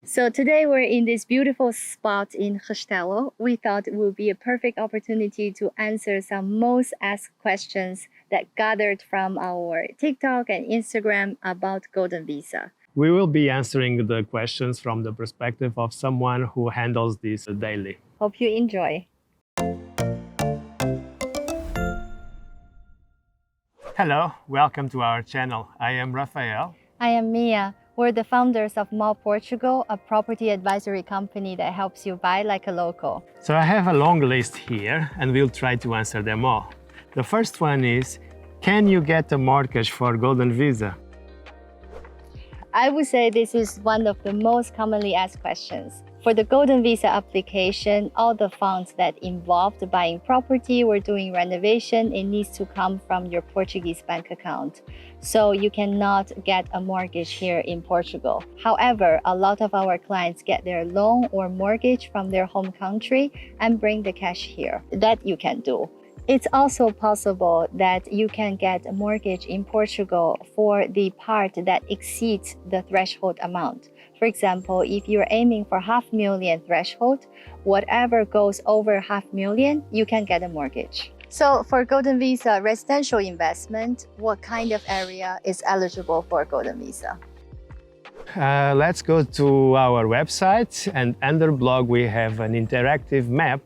So today we're in this beautiful spot in Castelo. We thought it would be a perfect opportunity to answer some most asked questions that gathered from our TikTok and Instagram about Golden Visa. We will be answering the questions from the perspective of someone who handles this daily. Hope you enjoy. Hello, welcome to our channel. I am Rafael. I am Mia. We're the founders of Mall Portugal, a property advisory company that helps you buy like a local. So I have a long list here and we'll try to answer them all. The first one is, can you get a mortgage for Golden Visa? I would say this is one of the most commonly asked questions. For the Golden Visa application, all the funds that involved buying property or doing renovation, it needs to come from your Portuguese bank account. So you cannot get a mortgage here in Portugal. However, a lot of our clients get their loan or mortgage from their home country and bring the cash here. That you can do. It's also possible that you can get a mortgage in Portugal for the part that exceeds the threshold amount. For example, if you're aiming for $500,000 threshold, whatever goes over $500,000, you can get a mortgage. So for Golden Visa residential investment, what kind of area is eligible for Golden Visa? Let's go to our website, and under blog we have an interactive map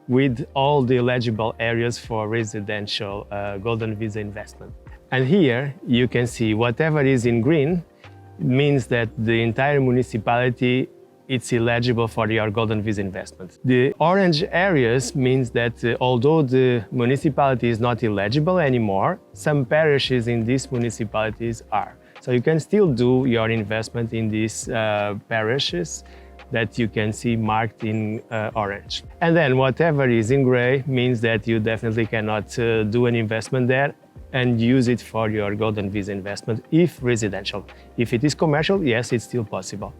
with all the eligible areas for residential Golden Visa investment. And here you can see whatever is in green means that the entire municipality is eligible for your Golden Visa investment. The orange areas means that although the municipality is not eligible anymore, some parishes in these municipalities are. So you can still do your investment in these parishes that you can see marked in orange. And then whatever is in gray means that you definitely cannot do an investment there and use it for your Golden Visa investment if residential. If it is commercial, yes, it's still possible.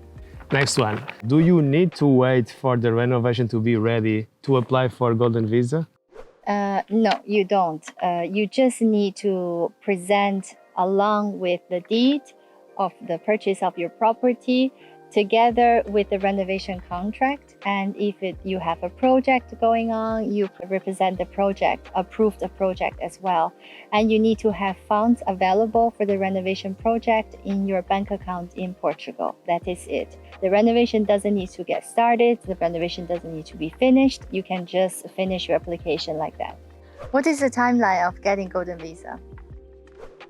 Next one. Do you need to wait for the renovation to be ready to apply for Golden Visa? No, you don't. You just need to present along with the deed of the purchase of your property together with the renovation contract. And if you have a project going on, you represent the project, approve the project as well. And you need to have funds available for the renovation project in your bank account in Portugal. That is it. The renovation doesn't need to get started. The renovation doesn't need to be finished. You can just finish your application like that. What is the timeline of getting Golden Visa?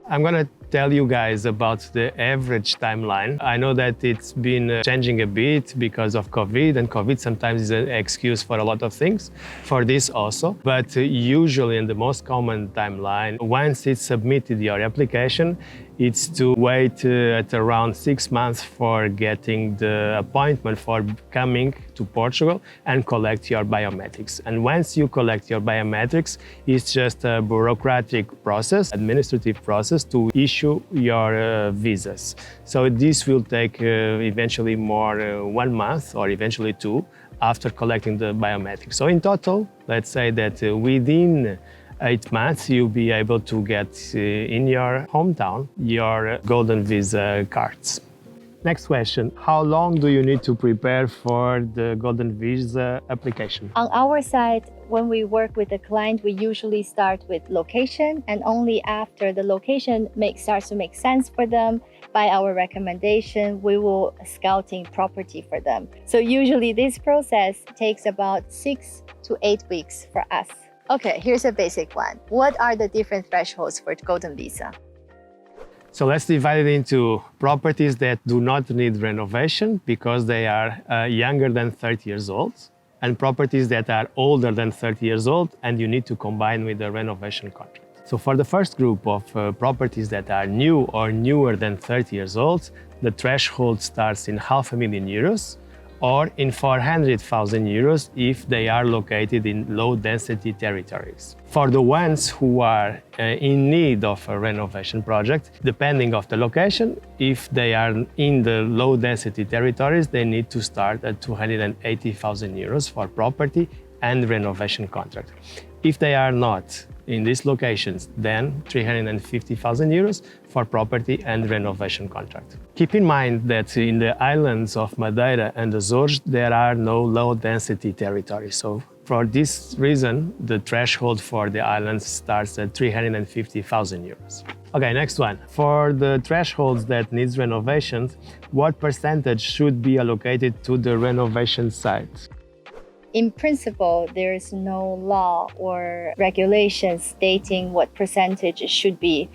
I'm gonna tell you guys about the average timeline. I know that it's been changing a bit because of COVID, and COVID sometimes is an excuse for a lot of things, for this also. But usually in the most common timeline, once it's submitted your application, it's to wait at around 6 months for getting the appointment for coming to Portugal and collect your biometrics. And once you collect your biometrics, it's just a bureaucratic process, administrative process to issue your visas. So this will take eventually more 1 month or eventually 2 after collecting the biometrics. So in total, let's say that within 8 months, you'll be able to get in your hometown your Golden Visa cards. Next question, how long do you need to prepare for the Golden Visa application? On our side, when we work with the client, we usually start with location, and only after the location starts to make sense for them, by our recommendation, we will scouting property for them. So usually this process takes about 6 to 8 weeks for us. Okay, here's a basic one. What are the different thresholds for Golden Visa? So let's divide it into properties that do not need renovation because they are younger than 30 years old, and properties that are older than 30 years old and you need to combine with the renovation contract. So for the first group of properties that are new or newer than 30 years old, the threshold starts in €500,000 or in €400,000 if they are located in low-density territories. For the ones who are in need of a renovation project, depending on the location, if they are in the low-density territories, they need to start at €280,000 for property and renovation contract. If they are not in these locations, then 350,000 euros for property and renovation contract. Keep in mind that in the islands of Madeira and Azores, there are no low-density territories. So for this reason, the threshold for the islands starts at 350,000 euros. Okay, next one. For the thresholds that needs renovations, what percentage should be allocated to the renovation site? In principle, there is no law or regulation stating what percentage it should be.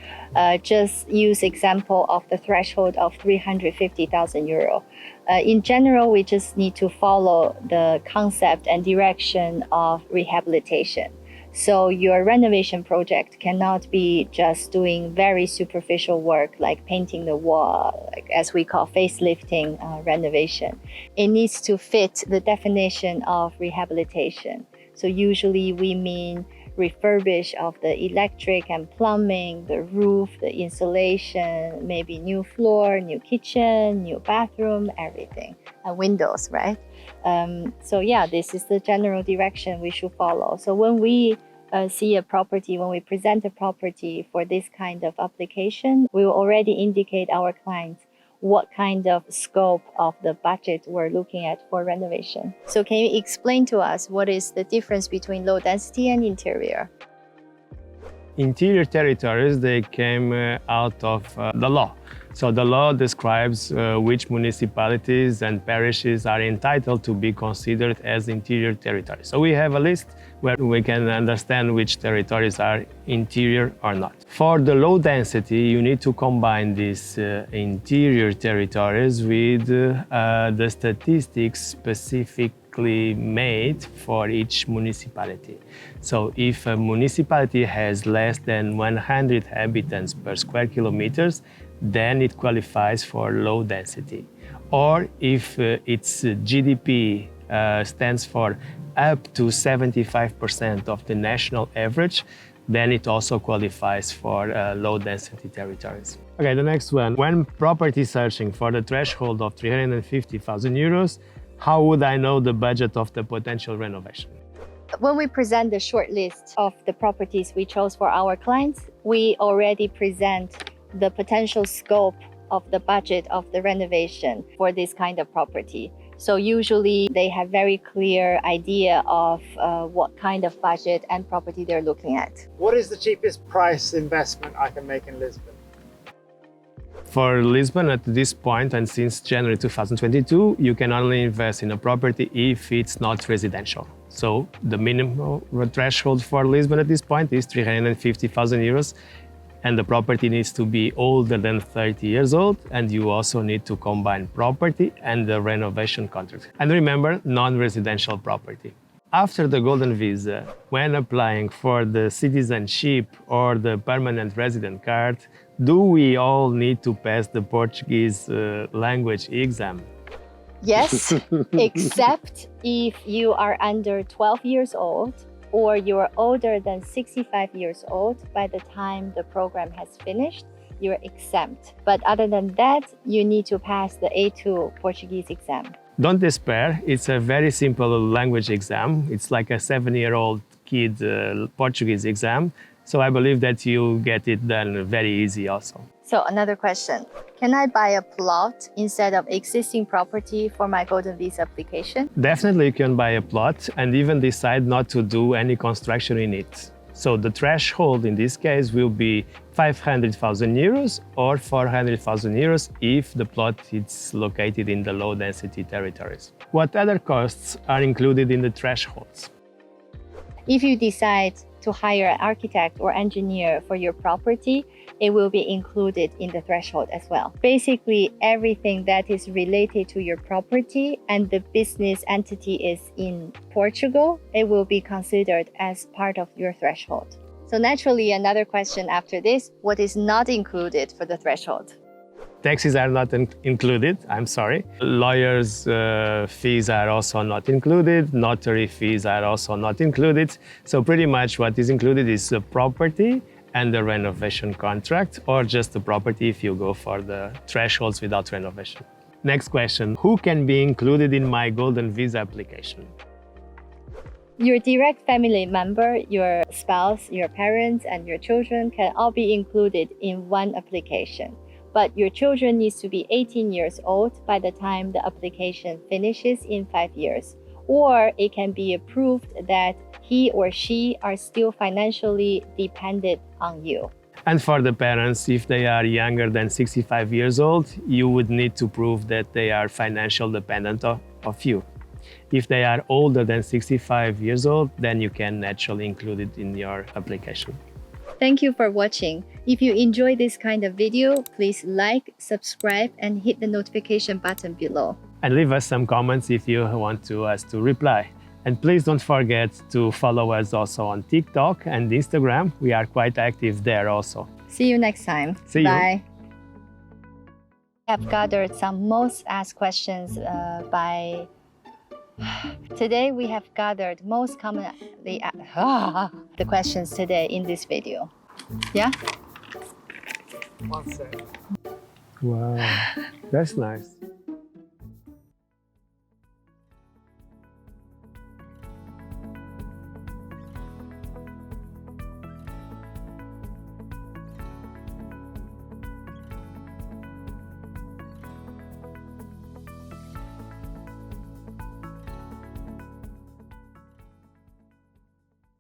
Just use example of the threshold of 350,000 euro. In general, we just need to follow the concept and direction of rehabilitation. So your renovation project cannot be just doing very superficial work like painting the wall, like as we call facelifting renovation. It needs to fit the definition of rehabilitation. So usually we mean refurbish of the electric and plumbing, the roof, the insulation, maybe new floor, new kitchen, new bathroom, everything, and windows, right? So yeah, this is the general direction we should follow. So when we see a property, when we present a property for this kind of application, we will already indicate our clients what kind of scope of the budget we're looking at for renovation. So can you explain to us what is the difference between low density and interior? Interior territories, they came out of the law. So the law describes which municipalities and parishes are entitled to be considered as interior territories. So we have a list where we can understand which territories are interior or not. For the low density, you need to combine these interior territories with the statistics specifically made for each municipality. So if a municipality has less than 100 inhabitants per square kilometers, then it qualifies for low density. Or if its GDP stands for up to 75% of the national average, then it also qualifies for low density territories. Okay, the next one. When property searching for the threshold of 350,000 euros, how would I know the budget of the potential renovation? When we present the short list of the properties we chose for our clients, we already present the potential scope of the budget of the renovation for this kind of property. So usually they have very clear idea of what kind of budget and property they're looking at. What is the cheapest price investment I can make in Lisbon? For Lisbon at this point and since January 2022, you can only invest in a property if it's not residential. So the minimum threshold for Lisbon at this point is 350,000 euros. And the property needs to be older than 30 years old, and you also need to combine property and the renovation contract. And remember, non-residential property. After the Golden Visa, when applying for the citizenship or the permanent resident card, do we all need to pass the Portuguese language exam? Yes, except if you are under 12 years old or you're older than 65 years old by the time the program has finished, you're exempt. But other than that, you need to pass the A2 Portuguese exam. Don't despair, it's a very simple language exam. It's like a 7-year-old kid Portuguese exam. So I believe that you get it done very easy also. So another question, can I buy a plot instead of existing property for my Golden Visa application? Definitely you can buy a plot and even decide not to do any construction in it. So the threshold in this case will be 500,000 euros or 400,000 euros if the plot is located in the low density territories. What other costs are included in the thresholds? If you decide to hire an architect or engineer for your property, it will be included in the threshold as well. Basically, everything that is related to your property and the business entity is in Portugal, it will be considered as part of your threshold. So naturally, another question after this, what is not included for the threshold? Taxes are not included, I'm sorry. Lawyers' fees are also not included. Notary fees are also not included. So pretty much what is included is the property and the renovation contract, or just the property if you go for the thresholds without renovation. Next question, who can be included in my Golden Visa application? Your direct family member, your spouse, your parents, and your children can all be included in one application. But your children needs to be 18 years old by the time the application finishes in 5 years. Or it can be approved that he or she are still financially dependent on you. And for the parents, if they are younger than 65 years old, you would need to prove that they are financially dependent of you. If they are older than 65 years old, then you can naturally include it in your application. Thank you for watching. If you enjoy this kind of video, please like, subscribe, and hit the notification button below. And leave us some comments if you want us to reply. And please don't forget to follow us also on TikTok and Instagram. We are quite active there also. See you next time. See you. Bye. I have gathered some most asked questions by... Today we have gathered most commonly the questions today in this video. Yeah? One sec. Wow, that's nice.